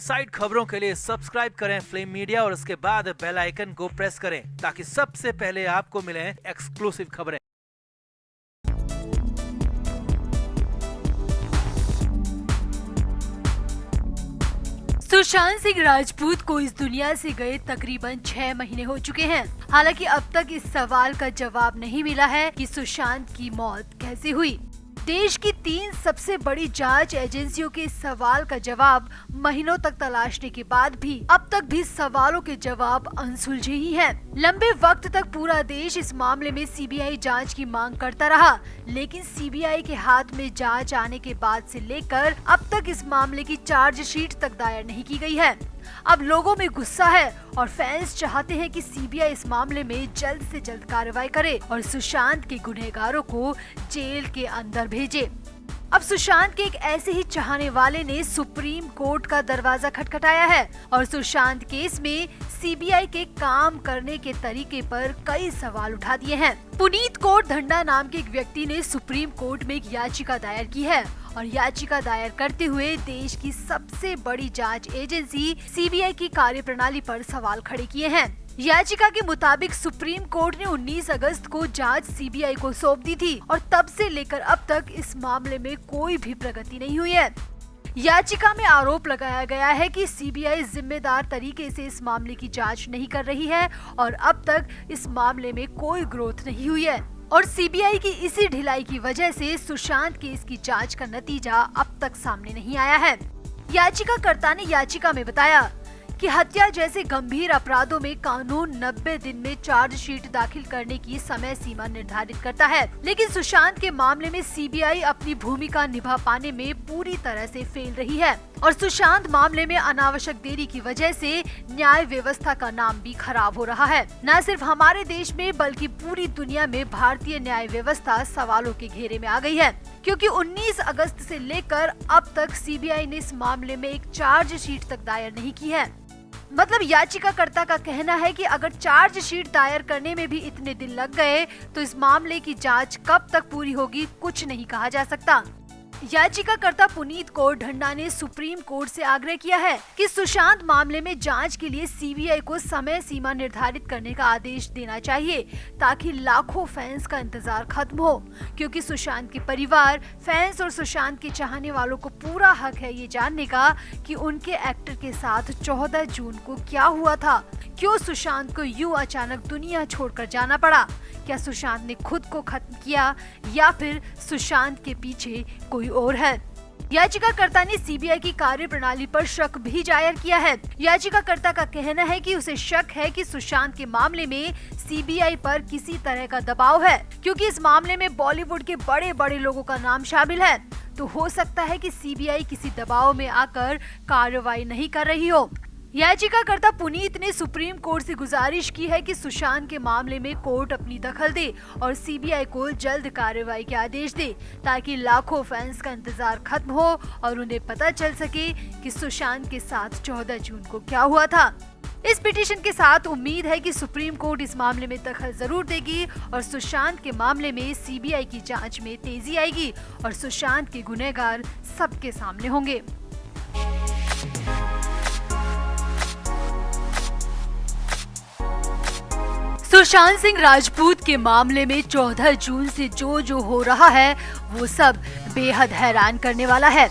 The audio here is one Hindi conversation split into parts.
साइड खबरों के लिए सब्सक्राइब करें फ्लेम मीडिया और उसके बाद बेल आइकन को प्रेस करें ताकि सबसे पहले आपको मिले एक्सक्लूसिव खबरें। सुशांत सिंह राजपूत को इस दुनिया से गए तकरीबन 6 महीने हो चुके हैं। हालांकि अब तक इस सवाल का जवाब नहीं मिला है कि सुशांत की मौत कैसे हुई। देश की 3 सबसे बड़ी जांच एजेंसियों के इस सवाल का जवाब महीनों तक तलाशने के बाद भी अब तक भी सवालों के जवाब अनसुलझे ही हैं। लंबे वक्त तक पूरा देश इस मामले में सीबीआई जांच की मांग करता रहा, लेकिन सीबीआई के हाथ में जांच आने के बाद से लेकर अब तक इस मामले की चार्जशीट तक दायर नहीं की गई है। अब लोगों में गुस्सा है और फैंस चाहते हैं कि सीबीआई इस मामले में जल्द से जल्द कार्रवाई करे और सुशांत के गुनहगारों को जेल के अंदर भेजे। अब सुशांत के एक ऐसे ही चाहने वाले ने सुप्रीम कोर्ट का दरवाजा खटखटाया है और सुशांत केस में सीबीआई के काम करने के तरीके पर कई सवाल उठा दिए हैं। पुनीत कौर धंडा नाम के एक व्यक्ति ने सुप्रीम कोर्ट में एक याचिका दायर की है और याचिका दायर करते हुए देश की सबसे बड़ी जांच एजेंसी सीबीआई की कार्यप्रणाली पर सवाल खड़े किए हैं। याचिका के मुताबिक सुप्रीम कोर्ट ने 19 अगस्त को जांच सीबीआई को सौंप दी थी और तब से लेकर अब तक इस मामले में कोई भी प्रगति नहीं हुई है। याचिका में आरोप लगाया गया है कि सीबीआई जिम्मेदार तरीके से इस मामले की जांच नहीं कर रही है और अब तक इस मामले में कोई ग्रोथ नहीं हुई है और सीबीआई की इसी ढिलाई की वजह से सुशांत केस की जांच का नतीजा अब तक सामने नहीं आया है। याचिकाकर्ता ने याचिका में बताया कि हत्या जैसे गंभीर अपराधों में कानून 90 दिन में चार्जशीट दाखिल करने की समय सीमा निर्धारित करता है, लेकिन सुशांत के मामले में सीबीआई अपनी भूमिका निभा पाने में पूरी तरह से फेल रही है और सुशांत मामले में अनावश्यक देरी की वजह से न्याय व्यवस्था का नाम भी खराब हो रहा है। न सिर्फ हमारे देश में बल्कि पूरी दुनिया में भारतीय न्याय व्यवस्था सवालों के घेरे में आ गई है, क्योंकि 19 अगस्त से लेकर अब तक सीबीआई ने इस मामले में एक चार्जशीट तक दायर नहीं की है। मतलब याचिकाकर्ता का कहना है कि अगर चार्जशीट दायर करने में भी इतने दिन लग गए तो इस मामले की जांच कब तक पूरी होगी कुछ नहीं कहा जा सकता। याचिकाकर्ता पुनीत कौर धंडा ने सुप्रीम कोर्ट से आग्रह किया है कि सुशांत मामले में जांच के लिए सीबीआई को समय सीमा निर्धारित करने का आदेश देना चाहिए ताकि लाखों फैंस का इंतजार खत्म हो, क्योंकि सुशांत के परिवार, फैंस और सुशांत के चाहने वालों को पूरा हक है ये जानने का कि उनके एक्टर के साथ 14 जून को क्या हुआ था। क्यों सुशांत को यूं अचानक दुनिया छोड़कर जाना पड़ा? क्या सुशांत ने खुद को खत्म किया या फिर सुशांत के पीछे कोई और है? याचिकाकर्ता ने सीबीआई की कार्यप्रणाली पर शक भी जाहिर किया है। याचिकाकर्ता का कहना है कि उसे शक है कि सुशांत के मामले में सीबीआई पर किसी तरह का दबाव है, क्योंकि इस मामले में बॉलीवुड के बड़े बड़े लोगों का नाम शामिल है। तो हो सकता है कि सीबीआई किसी दबाव में आकर कार्रवाई नहीं कर रही हो। याचिकाकर्ता पुनीत ने सुप्रीम कोर्ट से गुजारिश की है कि सुशांत के मामले में कोर्ट अपनी दखल दे और सीबीआई को जल्द कार्रवाई के आदेश दे ताकि लाखों फैंस का इंतजार खत्म हो और उन्हें पता चल सके कि सुशांत के साथ 14 जून को क्या हुआ था। इस पिटीशन के साथ उम्मीद है कि सुप्रीम कोर्ट इस मामले में दखल जरूर देगी और सुशांत के मामले में सीबीआई की जांच में तेजी आएगी और सुशांत के गुनहगार सबके सामने होंगे। सुशांत सिंह राजपूत के मामले में 14 जून से जो हो रहा है वो सब बेहद हैरान करने वाला है।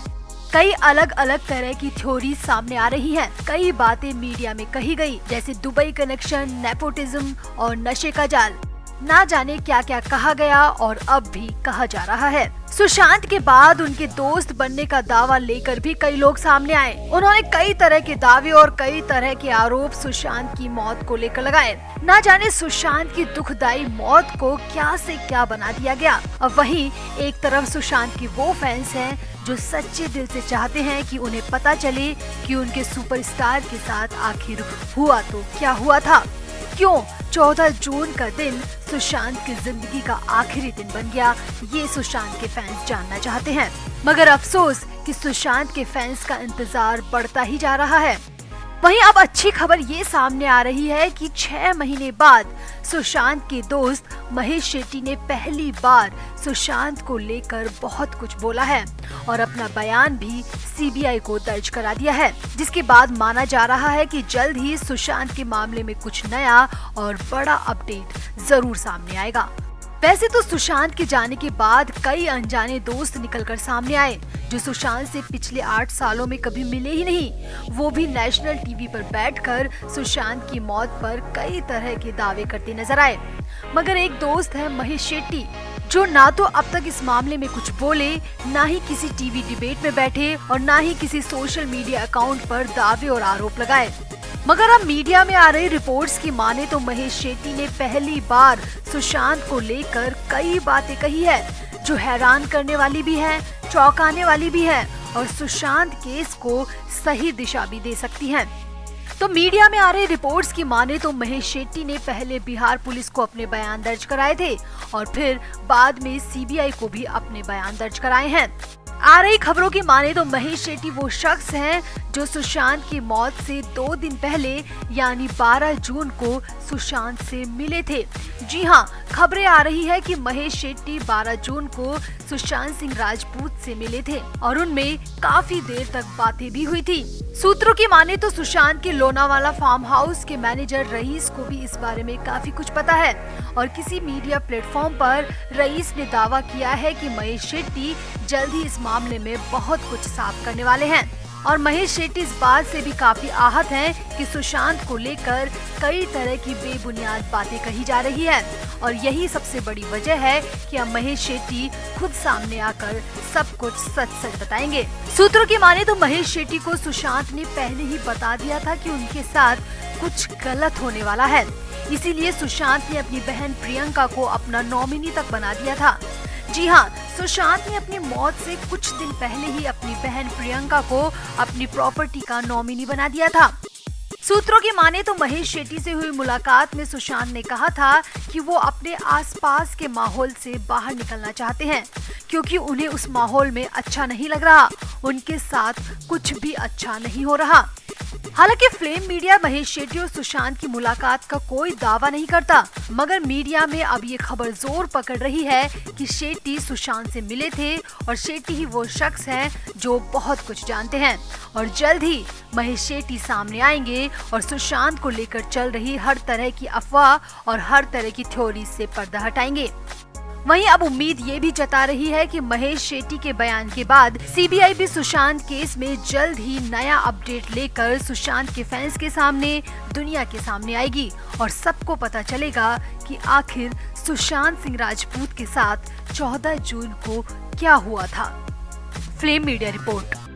कई अलग अलग तरह की थ्योरी सामने आ रही हैं। कई बातें मीडिया में कही गई, जैसे दुबई कनेक्शन, नेपोटिज्म और नशे का जाल। ना जाने क्या क्या कहा गया और अब भी कहा जा रहा है। सुशांत के बाद उनके दोस्त बनने का दावा लेकर भी कई लोग सामने आए। उन्होंने कई तरह के दावे और कई तरह के आरोप सुशांत की मौत को लेकर लगाए। ना जाने सुशांत की दुखदाई मौत को क्या से क्या बना दिया गया। अब वहीं एक तरफ सुशांत की वो फैंस हैं जो सच्चे दिल से चाहते हैं कि उन्हें पता चले कि उनके सुपरस्टार के साथ आखिर हुआ तो क्या हुआ था। क्यों 14 जून का दिन सुशांत की जिंदगी का आखिरी दिन बन गया, ये सुशांत के फैंस जानना चाहते हैं। मगर अफसोस कि सुशांत के फैंस का इंतजार बढ़ता ही जा रहा है। वहीं अब अच्छी खबर ये सामने आ रही है कि 6 महीने बाद सुशांत के दोस्त महेश शेट्टी ने पहली बार सुशांत को लेकर बहुत कुछ बोला है और अपना बयान भी सीबीआई को दर्ज करा दिया है, जिसके बाद माना जा रहा है कि जल्द ही सुशांत के मामले में कुछ नया और बड़ा अपडेट जरूर सामने आएगा। वैसे तो सुशांत के जाने के बाद कई अनजाने दोस्त निकलकर सामने आए जो सुशांत से पिछले 8 सालों में कभी मिले ही नहीं, वो भी नेशनल टीवी पर बैठकर सुशांत की मौत पर कई तरह के दावे करते नजर आए। मगर एक दोस्त है महेश शेट्टी, जो ना तो अब तक इस मामले में कुछ बोले, ना ही किसी टीवी डिबेट में बैठे और ना ही किसी सोशल मीडिया अकाउंट पर दावे और आरोप लगाए। मगर अब मीडिया में आ रही रिपोर्ट्स की माने तो महेश शेट्टी ने पहली बार सुशांत को लेकर कई बातें कही है जो हैरान करने वाली भी है, चौंकाने वाली भी है और सुशांत केस को सही दिशा भी दे सकती है। तो मीडिया में आ रही रिपोर्ट्स की माने तो महेश शेट्टी ने पहले बिहार पुलिस को अपने बयान दर्ज कराए थे और फिर बाद में सीबीआई को भी अपने बयान दर्ज कराए हैं। आ रही खबरों की माने तो महेश शेट्टी वो शख्स हैं जो सुशांत की मौत से 2 दिन पहले यानी 12 जून को सुशांत से मिले थे। जी हाँ, खबरें आ रही है कि महेश शेट्टी 12 जून को सुशांत सिंह राजपूत से मिले थे और उनमें काफी देर तक बातें भी हुई थी। सूत्रों की माने तो सुशांत के लोनावाला फार्म हाउस के मैनेजर रईस को भी इस बारे में काफी कुछ पता है और किसी मीडिया प्लेटफॉर्म पर रईस ने दावा किया है कि महेश शेट्टी जल्द ही इस मामले में बहुत कुछ साफ करने वाले हैं। और महेश शेट्टी इस बात से भी काफी आहत हैं कि सुशांत को लेकर कई तरह की बेबुनियाद बातें कही जा रही है और यही सबसे बड़ी वजह है कि अब महेश शेट्टी खुद सामने आकर सब कुछ सच सच बताएंगे। सूत्रों की माने तो महेश शेट्टी को सुशांत ने पहले ही बता दिया था कि उनके साथ कुछ गलत होने वाला है, इसीलिए सुशांत ने अपनी बहन प्रियंका को अपना नॉमिनी तक बना दिया था। जी हाँ, सुशांत ने अपनी मौत से कुछ दिन पहले ही अपनी बहन प्रियंका को अपनी प्रॉपर्टी का नॉमिनी बना दिया था। सूत्रों की माने तो महेश शेट्टी से हुई मुलाकात में सुशांत ने कहा था कि वो अपने आसपास के माहौल से बाहर निकलना चाहते हैं क्योंकि उन्हें उस माहौल में अच्छा नहीं लग रहा, उनके साथ कुछ भी अच्छा नहीं हो रहा। हालांकि फ्लेम मीडिया महेश शेट्टी और सुशांत की मुलाकात का कोई दावा नहीं करता, मगर मीडिया में अब ये खबर जोर पकड़ रही है कि शेट्टी सुशांत से मिले थे और शेट्टी ही वो शख्स हैं जो बहुत कुछ जानते हैं और जल्द ही महेश शेट्टी सामने आएंगे और सुशांत को लेकर चल रही हर तरह की अफवाह और हर तरह की थ्योरी से पर्दा हटाएंगे। वहीं अब उम्मीद ये भी जता रही है कि महेश शेट्टी के बयान के बाद सीबीआई भी सुशांत केस में जल्द ही नया अपडेट लेकर सुशांत के फैंस के सामने, दुनिया के सामने आएगी और सबको पता चलेगा कि आखिर सुशांत सिंह राजपूत के साथ 14 जून को क्या हुआ था। Flame media report.